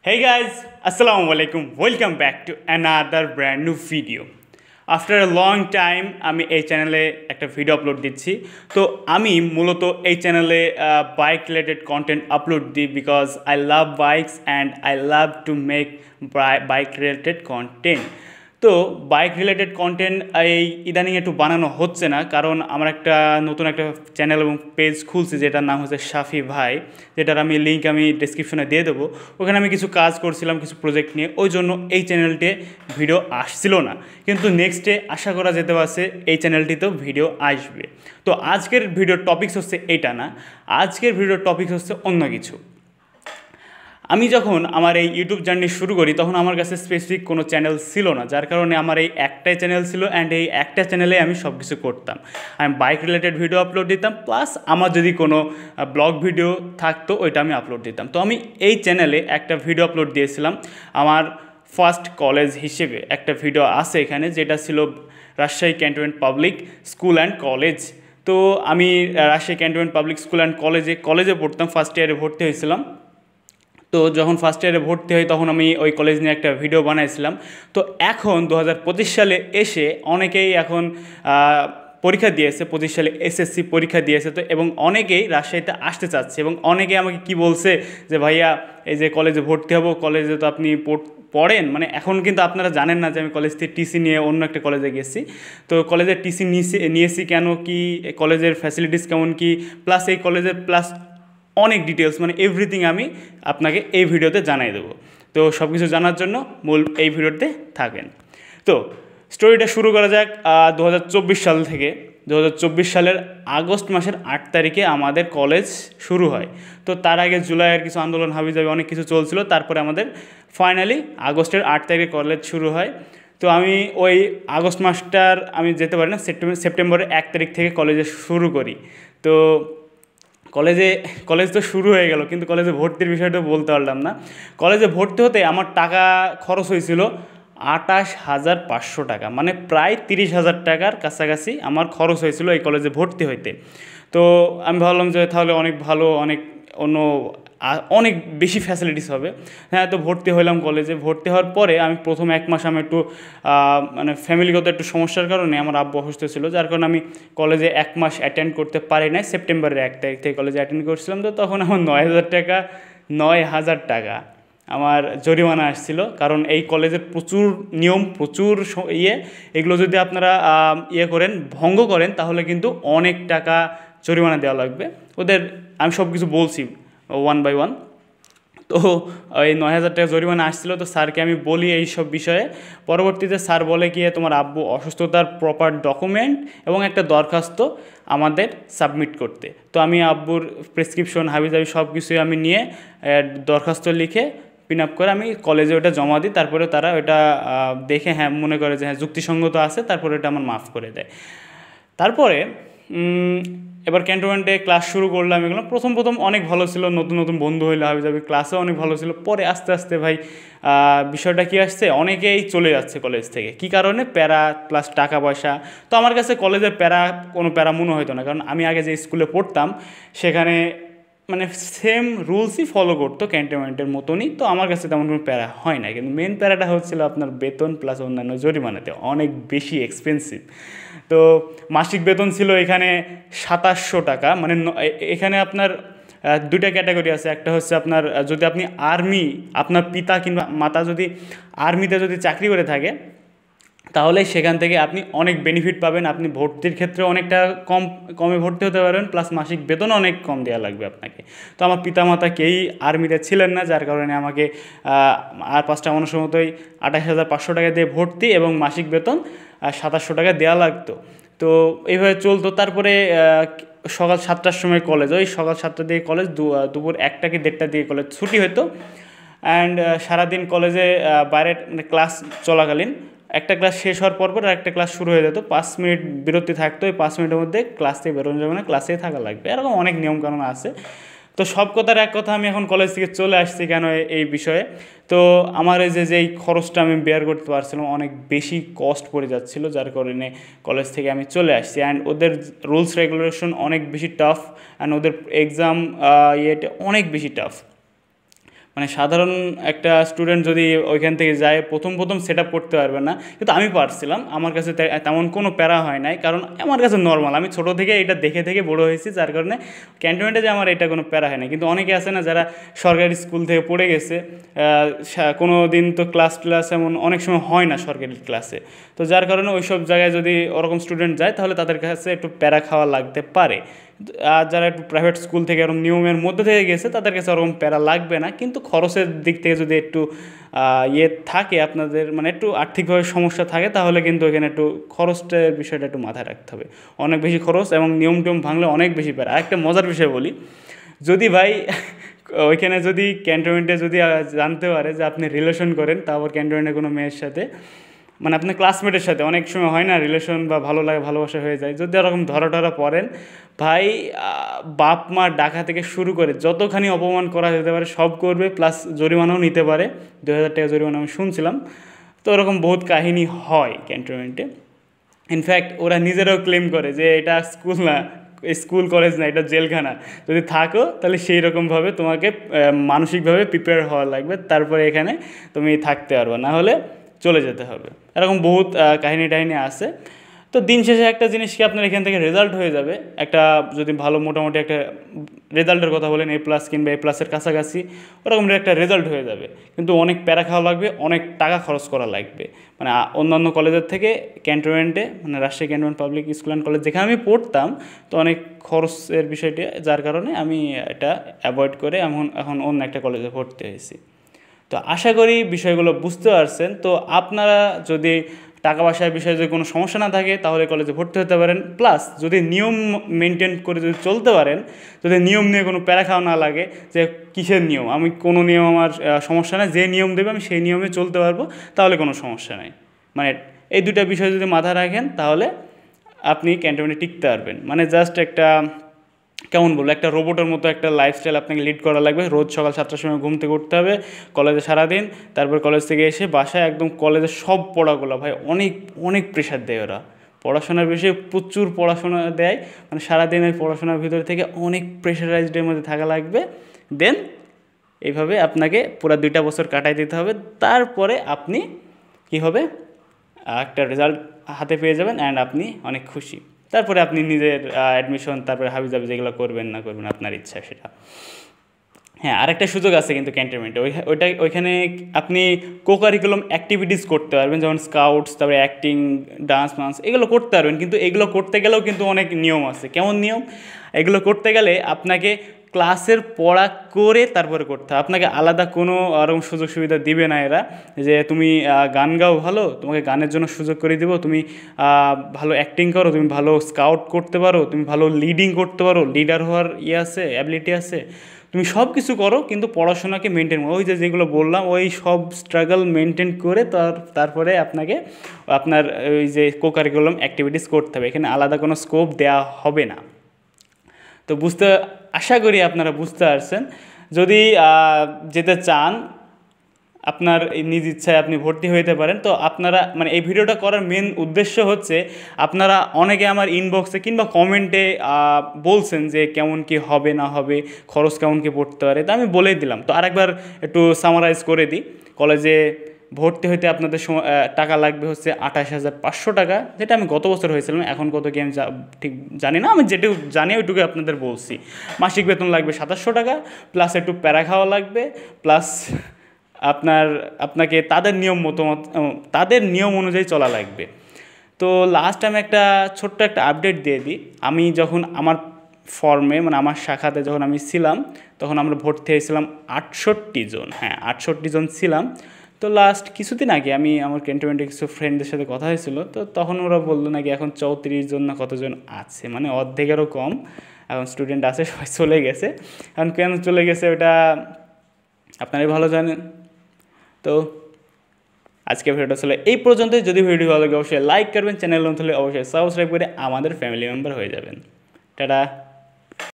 Hey guys, Assalamu alaikum. Welcome back to another brand new video. After a long time আমি এই চ্যানেলে একটা video upload দিচ্ছি। তো আমি মূলত এই চ্যানেলে বাইক রিলেটেড কন্টেন্ট আপলোড দিই because I love bikes and I love to make bike related content. তো বাইক রিলেটেড কন্টেন্ট এই ইদানিং একটু বানানো হচ্ছে না, কারণ আমার একটা নতুন একটা চ্যানেল এবং পেজ খুলছি যেটার নাম হচ্ছে শাফি ভাই, যেটার লিঙ্ক আমি ডেসক্রিপশনে দিয়ে দেবো। ওখানে আমি কিছু কাজ করছিলাম, কিছু প্রজেক্ট নিয়ে, ওই জন্য এই চ্যানেলটিতে ভিডিও আসছিল না, কিন্তু নেক্সটে আশা করা যেতে পারছে এই চ্যানেলটিতেও ভিডিও আসবে। তো আজকের ভিডিওর টপিকস হচ্ছে এটা না, আজকের ভিডিওর টপিকস হচ্ছে অন্য কিছু। আমি যখন আমার এই ইউটিউব জার্নি শুরু করি তখন আমার কাছে স্পেসিফিক কোনো চ্যানেল ছিল না, যার কারণে আমার এই একটাই চ্যানেল ছিল অ্যান্ড এই একটা চ্যানেলে আমি সব কিছু করতাম। আমি বাইক রিলেটেড ভিডিও আপলোড দিতাম, প্লাস আমার যদি কোনো ব্লগ ভিডিও থাকতো ওইটা আমি আপলোড দিতাম। তো আমি এই চ্যানেলে একটা ভিডিও আপলোড দিয়েছিলাম আমার ফার্স্ট কলেজ হিসেবে। একটা ভিডিও আছে এখানে যেটা ছিল Rajshahi cantonment public school and college. তো আমি Rajshahi cantonment public school and কলেজে পড়তাম, ফার্স্ট ইয়ারে ভর্তি হয়েছিলাম। তো যখন ফার্স্ট ইয়ারে ভর্তি হই তখন আমি ওই কলেজ নিয়ে একটা ভিডিও বানাইছিলাম। তো এখন 2025 সালে এসে অনেকেই এখন পরীক্ষা দিয়েছে, 25 সালে এসএসসি পরীক্ষা দিয়েছে। তো এবং অনেকেই রাজশাহীতে আসতে চাচ্ছে এবং অনেকেই আমাকে কি বলছে যে ভাইয়া এই যে কলেজে ভর্তি হবো, কলেজে তো আপনি পড়েন, মানে এখন কিন্তু আপনারা জানেন না যে আমি কলেজ থেকে টিসি নিয়ে অন্য একটা কলেজে গেছি। তো কলেজের টিসি নিয়েছি কেন, কি কলেজের ফ্যাসিলিটিস কেমন, কি প্লাস এই কলেজের প্লাস অনেক ডিটেলস, মানে এভরিথিং আমি আপনাকে এই ভিডিওতে জানাই দেবো। তো সব কিছু জানার জন্য মূল এই ভিডিওতে থাকেন। তো স্টোরিটা শুরু করা যাক 2024 সাল থেকে। 2024 সালের আগস্ট মাসের 8 তারিখে আমাদের কলেজ শুরু হয়। তো তার আগে জুলাইয়ের কিছু আন্দোলন হাবিজাবি অনেক কিছু চলছিল, তারপরে আমাদের ফাইনালি আগস্টের 8 তারিখে কলেজ শুরু হয়। তো আমি ওই আগস্ট মাসটার আমি যেতে পারি না, সেপ্টেম্বরের 1 তারিখ থেকে কলেজে শুরু করি। তো কলেজ তো শুরু হয়ে গেল, কিন্তু কলেজে ভর্তির বিষয়টা বলতে পারলাম না। কলেজে ভর্তি হতে আমার টাকা খরচ হয়েছিল 28,500 টাকা, মানে প্রায় 30,000 টাকার কাছাকাছি আমার খরচ হয়েছিল এই কলেজে ভর্তি হইতে। তো আমি ভাবলাম যে তাহলে অনেক ভালো, অনেক বেশি ফ্যাসিলিটিস হবে। হ্যাঁ, তো ভর্তি হলাম কলেজে। ভর্তি হওয়ার পরে আমি প্রথম 1 মাস আমি একটু মানে ফ্যামিলিগত একটু সমস্যার কারণে আমার আব্বু অসুস্থ ছিল, যার কারণে আমি কলেজে 1 মাস অ্যাটেন্ড করতে পারি নাই। সেপ্টেম্বরের 1 তারিখ থেকে কলেজে অ্যাটেন্ড করছিলাম। তো তখন আমার 9,000 টাকা আমার জরিমানা আসছিল, কারণ এই কলেজের প্রচুর নিয়ম, প্রচুর এগুলো যদি আপনারা ভঙ্গ করেন তাহলে কিন্তু অনেক টাকা জরিমানা দেওয়া লাগবে ওদের। আমি সব কিছু বলছি 1 বাই 1। তো এই 9,000 টাকা জরিমানা আসছিলো। তো স্যারকে আমি বলি এই সব বিষয়ে। পরবর্তীতে স্যার বলে গিয়ে তোমার আব্বু অসুস্থতার প্রপার ডকুমেন্ট এবং একটা দরখাস্ত আমাদের সাবমিট করতে। তো আমি আব্বুর প্রেসক্রিপশন হাবিজাবি সব কিছুই আমি নিয়ে দরখাস্ত লিখে পিন আপ করে আমি কলেজে ওটা জমা দিই। তারপরে তারা ওটা দেখে হ্যাঁ মনে করে যে হ্যাঁ যুক্তিসঙ্গত আছে, তারপরে ওটা আমার মাফ করে দেয়। তারপরে এবার ক্যান্টনমেন্টে ক্লাস শুরু করলাম। এগুলো প্রথম অনেক ভালো ছিল, নতুন নতুন বন্ধু হইলে হাবিজাবি, ক্লাসেও অনেক ভালো ছিল। পরে আস্তে আস্তে ভাই বিষয়টা কি আসছে, অনেকেই চলে যাচ্ছে কলেজ থেকে। কি কারণে? প্যারা প্লাস টাকা পয়সা। তো আমার কাছে কলেজের কোনো প্যারা মনে হতো না, কারণ আমি আগে যে স্কুলে পড়তাম সেখানে মানে সেম রুলসই ফলো করতো ক্যান্টনমেন্টের মতনই। তো আমার কাছে তেমন কোনো প্যারা হয় না, কিন্তু মেন প্যারাটা হচ্ছিল আপনার বেতন প্লাস অন্যান্য জরিমানাতে অনেক বেশি এক্সপেন্সিভ। তো মাসিক বেতন ছিল এখানে 2700 টাকা। মানে এখানে আপনার দুইটা ক্যাটাগরি আছে। একটা হচ্ছে আপনার যদি আপনি আপনার পিতা কিংবা মাতা যদি আর্মিতে যদি চাকরি করে থাকে তাহলে সেখান থেকে আপনি অনেক বেনিফিট পাবেন। আপনি ভর্তির ক্ষেত্রে অনেকটা কমে ভর্তি হতে পারবেন, প্লাস মাসিক বেতন অনেক কম দেওয়া লাগবে আপনাকে। তো আমার পিতামাতা কেউই আর্মিতে ছিলেন না, যার কারণে আমাকে আর 5টা মানুষের মতোই 28,500 টাকা দিয়ে ভর্তি এবং মাসিক বেতন 2700 টাকা দেওয়া লাগতো। তো এইভাবে চলতো। তারপরে সকাল 7টার সময় কলেজ, ওই সকাল 7টা দিয়ে কলেজ, দুপুর 1টা কি 1:30 দিয়ে কলেজ ছুটি হতো। অ্যান্ড সারাদিন কলেজে বাইরে মানে ক্লাস চলাকালীন একটা ক্লাস শেষ হওয়ার পর আর একটা ক্লাস শুরু হয়ে যেত, 5 মিনিট বিরতি থাকতো। ওই 5 মিনিটের মধ্যে ক্লাস থেকে বেরোনো যাবে না, ক্লাসেই থাকা লাগবে। এরকম অনেক নিয়মকানুন আছে। তো সব কথার এক কথা, আমি এখন কলেজ থেকে চলে আসছি কেন এই বিষয়ে। তো আমার এই যেই খরচটা আমি বেয়ার করতে পারছিলাম, অনেক বেশি কস্ট পড়ে যাচ্ছিলো, যার কারণে কলেজ থেকে আমি চলে আসছি। অ্যান্ড ওদের রুলস রেগুলেশন অনেক বেশি টাফ, অ্যান্ড ওদের এক্সাম অনেক বেশি টাফ। মানে সাধারণ একটা স্টুডেন্ট যদি ওইখান থেকে যায় প্রথম সেট আপ করতে পারবে না, কিন্তু আমি পারছিলাম। আমার কাছে তেমন কোনো প্যারা হয় নাই, কারণ আমার কাছে নর্মাল, আমি ছোটো থেকে এটা দেখে দেখে বড়ো হয়েছি, যার কারণে ক্যান্টনমেন্টে যে আমার এটা কোনো প্যারা হয় না। কিন্তু অনেকে আছে না যারা সরকারি স্কুল থেকে পড়ে গেছে, কোনো দিন তো ক্লাস এমন অনেক সময় হয় না সরকারি ক্লাসে, তো যার কারণে ওই সব জায়গায় যদি ওরকম স্টুডেন্ট যায় তাহলে তাদের কাছে একটু প্যারা খাওয়া লাগতে পারে। আর যারা একটু প্রাইভেট স্কুল থেকে এরকম নিয়মের মধ্যে থেকে গেছে তাদের কাছে ওরকম প্যারা লাগবে না, কিন্তু খরচের দিক থেকে যদি একটু থাকে আপনাদের, মানে একটু আর্থিকভাবে সমস্যা থাকে, তাহলে কিন্তু এখানে একটু খরচটার বিষয়টা একটু মাথায় রাখতে হবে। অনেক বেশি খরচ এবং নিয়ম ভাঙলে অনেক বেশি প্যারা। আরেকটা মজার বিষয় বলি, যদি ভাই ওইখানে যদি ক্যান্টনমেন্টে যদি জানতে পারে যে আপনি রিলেশন করেন, তারপর ক্যান্টনমেন্টে কোনো মেয়ের সাথে, মানে আপনার ক্লাসমেটের সাথে অনেক সময় হয় না রিলেশন বা ভালো লাগে ভালোবাসা হয়ে যায়, যদি এরকম ধরা পড়েন ভাই, বাপ মা ডাকা থেকে শুরু করে যতখানি অপমান করা যেতে পারে সব করবে, প্লাস জরিমানাও নিতে পারে। 2000 টাকা জরিমানা আমি শুনছিলাম। তো এরকম বহুত কাহিনী হয় ক্যান্টনমেন্টে। ইনফ্যাক্ট ওরা নিজেরাও ক্লেম করে যে এটা স্কুল না, স্কুল কলেজ না, এটা জেলখানা। যদি থাকো তাহলে সেই রকমভাবে তোমাকে মানসিকভাবে প্রিপেয়ার হওয়া লাগবে, তারপরে এখানে তুমি থাকতে পারবে, না হলে চলে যেতে হবে। এরকম বহুত কাহিনী টাহিনী আছে। তো দিন শেষে একটা জিনিস কি, আপনার এখান থেকে রেজাল্ট হয়ে যাবে একটা, যদি ভালো মোটামুটি একটা রেজাল্টের কথা বলেন, A+ কিংবা A+-এর কাছাকাছি, ওরকম একটা রেজাল্ট হয়ে যাবে। কিন্তু অনেক প্যারা খাওয়া লাগবে, অনেক টাকা খরচ করা লাগবে। মানে অন্যান্য কলেজের থেকে ক্যান্টনমেন্টে, মানে Rajshahi cantonment public school and college যেখানে আমি পড়তাম, তো অনেক খরচের বিষয়টি, যার কারণে আমি এটা অ্যাভয়েড করে এখন অন্য একটা কলেজে ভর্তি হয়েছি। তো আশা করি বিষয়গুলো বুঝতে পারছেন। তো আপনারা যদি টাকা পয়সার বিষয়ে যদি কোনো সমস্যা না থাকে তাহলে কলেজে ভর্তি হতে পারেন। প্লাস যদি নিয়ম মেনটেন করে যদি চলতে পারেন, যদি নিয়ম নিয়ে কোনো প্যারা খাওয়া না লাগে যে কিসের নিয়ম, আমি কোনো নিয়ম আমার সমস্যা নেই, যে নিয়ম দেবে আমি সেই নিয়মে চলতে পারবো, তাহলে কোনো সমস্যা নেই। মানে এই দুটা বিষয় যদি মাথায় রাখেন তাহলে আপনি ক্যান্টনমেন্টে টিকতে পারবেন। মানে জাস্ট একটা কেমন বলবো, একটা রোবটের মতো একটা লাইফস্টাইল আপনাকে লিড করা লাগবে। রোজ সকাল 7টার সময় ঘুম থেকে উঠতে হবে, কলেজে সারাদিন, তারপর কলেজ থেকে এসে বাসায় একদম কলেজের সব পড়াগুলো, ভাই অনেক অনেক প্রেশার দেয় ওরা, পড়াশোনার বিষয়ে প্রচুর পড়াশোনা দেয়। মানে সারাদিন ওই পড়াশোনার ভিতর থেকে অনেক প্রেশারাইজডের মধ্যে থাকা লাগবে। দেন এইভাবে আপনাকে পুরো 2টা বছর কাটাই দিতে হবে। তারপরে আপনি কি হবে, একটা রেজাল্ট হাতে পেয়ে যাবেন অ্যান্ড আপনি অনেক খুশি। তারপরে আপনি নিজের অ্যাডমিশন, তারপরে হাবিজাবি যেগুলো করবেন না করবেন আপনার ইচ্ছা সেটা। হ্যাঁ, আরেকটা সুযোগ আছে কিন্তু ক্যান্টনমেন্টে, ওইখানে আপনি কোকারিকুলাম অ্যাক্টিভিটিস করতে পারবেন, যেমন স্কাউটস, তারপরে অ্যাক্টিং, ডান্স এগুলো করতে পারবেন। কিন্তু এগুলো করতে গেলেও কিন্তু অনেক নিয়ম আছে। কেমন নিয়ম? এগুলো করতে গেলে আপনাকে ক্লাসের পড়া করে তারপরে করতে হবে, আপনাকে আলাদা কোনো আরকম সুযোগ সুবিধা দিবে না এরা, যে তুমি গান গাও ভালো, তোমাকে গানের জন্য সুযোগ করে দিব, তুমি ভালো অ্যাক্টিং করো, তুমি ভালো স্কাউট করতে পারো, তুমি ভালো লিডিং করতে পারো, লিডার হওয়ার আছে, অ্যাবিলিটি আছে, তুমি সব কিছু করো, কিন্তু পড়াশোনাকে মেনটেন করো। ওই যেগুলো বললাম ওই সব স্ট্রাগল মেনটেন করে তারপরে আপনাকে আপনার ওই যে কোকারিকুলাম অ্যাক্টিভিটিস করতে হবে। এখানে আলাদা কোনো স্কোপ দেওয়া হবে না। তো আশা করি আপনারা বুঝতে পারছেন। যদি যেতে চান, আপনার নিজ ইচ্ছায় আপনি ভর্তি হইতে পারেন। তো আপনারা, মানে এই ভিডিওটা করার মেন উদ্দেশ্য হচ্ছে, আপনারা অনেকে আমার ইনবক্সে কিংবা কমেন্টে বলছেন যে কেমন কি হবে না হবে, খরচ কেমন কি পড়তে পারে, তা আমি বলেই দিলাম। তো আরেকবার একটু সামারাইজ করে দিই। কলেজে ভর্তি হইতে আপনাদের টাকা লাগবে হচ্ছে 28,500 টাকা, যেটা আমি গত বছর হয়েছিলাম। এখন কত কি আমি ঠিক জানি না, আমি যেটুকু জানি ওইটুকু আপনাদের বলছি। মাসিক বেতন লাগবে 2700 টাকা, প্লাস একটু প্যারা খাওয়া লাগবে, প্লাস আপনাকে তাদের নিয়ম অনুযায়ী চলা লাগবে। তো লাস্ট আমি একটা ছোট্ট একটা আপডেট দিয়ে দিই। আমি যখন আমার ফর্মে, মানে আমার শাখাতে যখন আমি ছিলাম, তখন আমরা ভর্তি হয়েছিলাম 68 জন। হ্যাঁ, 68 জন ছিলাম। তো লাস্ট কিছুদিন আগে আমি আমার ক্যান্টনমেন্টে কিছু ফ্রেন্ডদের সাথে কথা হয়েছিল, তো তখন ওরা বললো নাকি এখন 34 জন না কতজন আছে, মানে অর্ধেকেরও কম এখন স্টুডেন্ট আছে, সবাই চলে গেছে। এখন কেন চলে গেছে ওটা আপনারাই ভালো জানেন। তো আজকে ভিডিওটা ছিল এই পর্যন্তই। যদি ভিডিও ভালো লাগে অবশ্যই লাইক করবেন, চ্যানেল নতুন হলে অবশ্যই সাবস্ক্রাইব করে আমাদের ফ্যামিলি মেম্বার হয়ে যাবেন। টাটা।